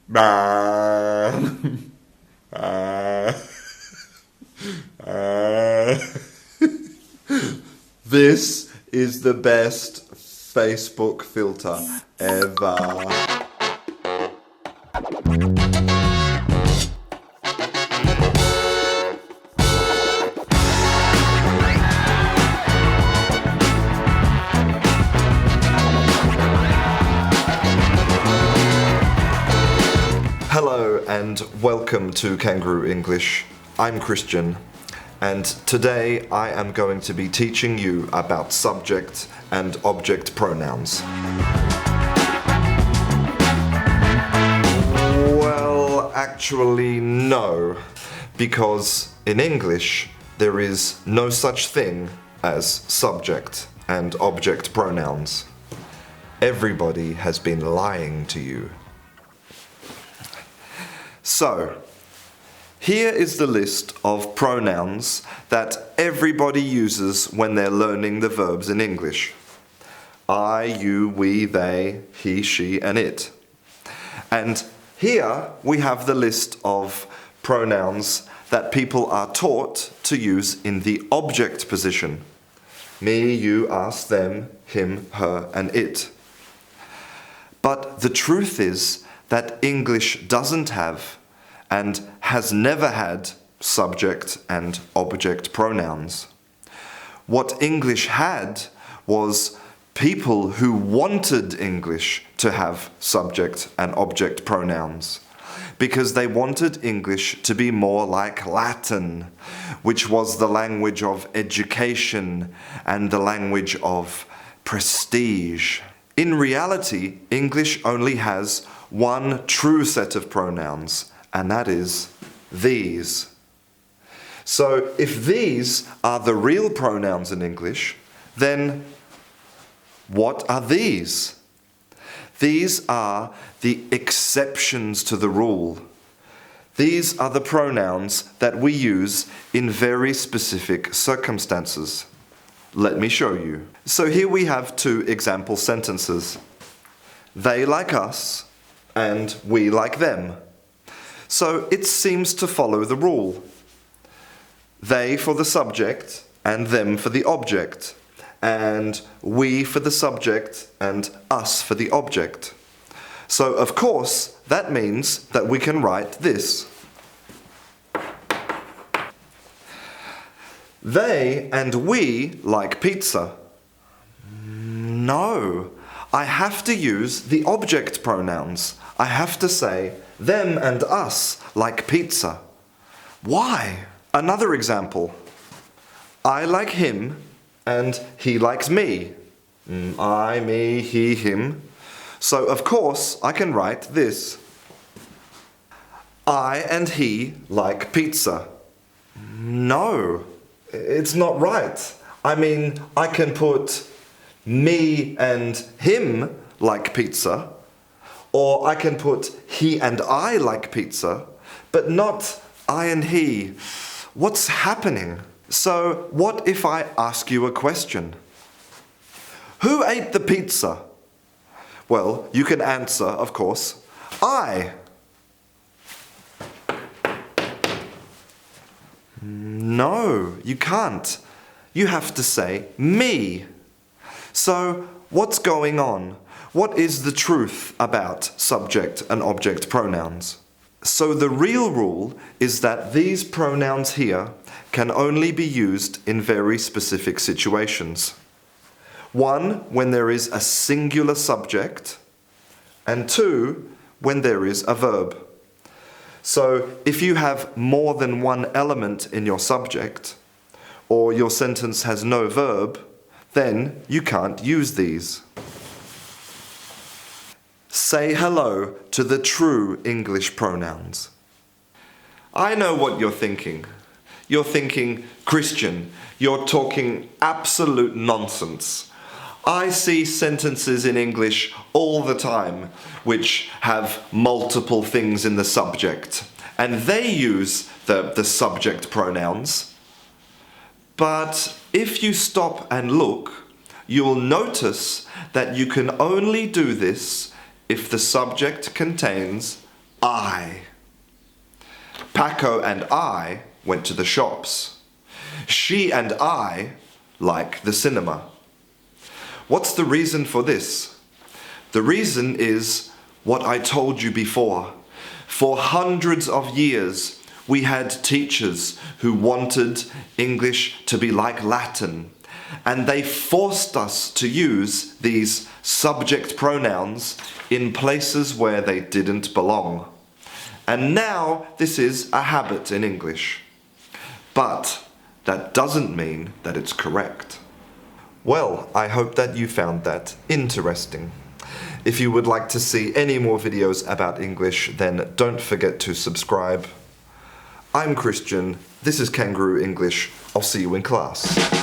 Man. This is the best Facebook filter ever. Hello and welcome to Canguro English. I'm Christian, and today I am going to be teaching you about subject and object pronouns. Well, actually no, because in English there is no such thing as subject and object pronouns. Everybody has been lying to you. So, here is the list of pronouns that everybody uses when they're learning the verbs in English. I, you, we, they, he, she, and it. And here we have the list of pronouns that people are taught to use in the object position. Me, you, us, them, him, her, and it. But the truth is that English doesn't have and has never had subject and object pronouns. What English had was people who wanted English to have subject and object pronouns because they wanted English to be more like Latin, which was the language of education and the language of prestige. In reality, English only has one true set of pronouns, and that is these. So if these are the real pronouns in English, then what are these? These are the exceptions to the rule. These are the pronouns that we use in very specific circumstances. Let me show you. So here we have two example sentences. They like us, and we like them. So it seems to follow the rule. They for the subject, and them for the object, and we for the subject, and us for the object. So of course, that means that we can write this. They and we like pizza. No, I have to use the object pronouns. I have to say, them and us like pizza. Why? Another example. I like him and he likes me. I, me, he, him. So of course I can write this. I and he like pizza. No, it's not right. I mean, I can put me and him like pizza, or I can put he and I like pizza, but not I and he. What's happening? So what if I ask you a question? Who ate the pizza? Well, you can answer, of course, I. No, you can't. You have to say me. So what's going on? What is the truth about subject and object pronouns? So the real rule is that these pronouns here can only be used in very specific situations. One, when there is a singular subject, and two, when there is a verb. So if you have more than one element in your subject, or your sentence has no verb, then you can't use these. Say hello to the true English pronouns. I know what you're thinking. You're thinking, Christian, you're talking absolute nonsense. I see sentences in English all the time which have multiple things in the subject, and they use the subject pronouns. But if you stop and look, you'll notice that you can only do this if the subject contains I. Paco and I went to the shops. She and I like the cinema. What's the reason for this? The reason is what I told you before. For hundreds of years, we had teachers who wanted English to be like Latin, and they forced us to use these subject pronouns in places where they didn't belong. And now this is a habit in English. But that doesn't mean that it's correct. Well, I hope that you found that interesting. If you would like to see any more videos about English, then don't forget to subscribe. I'm Christian, this is Canguro English. I'll see you in class.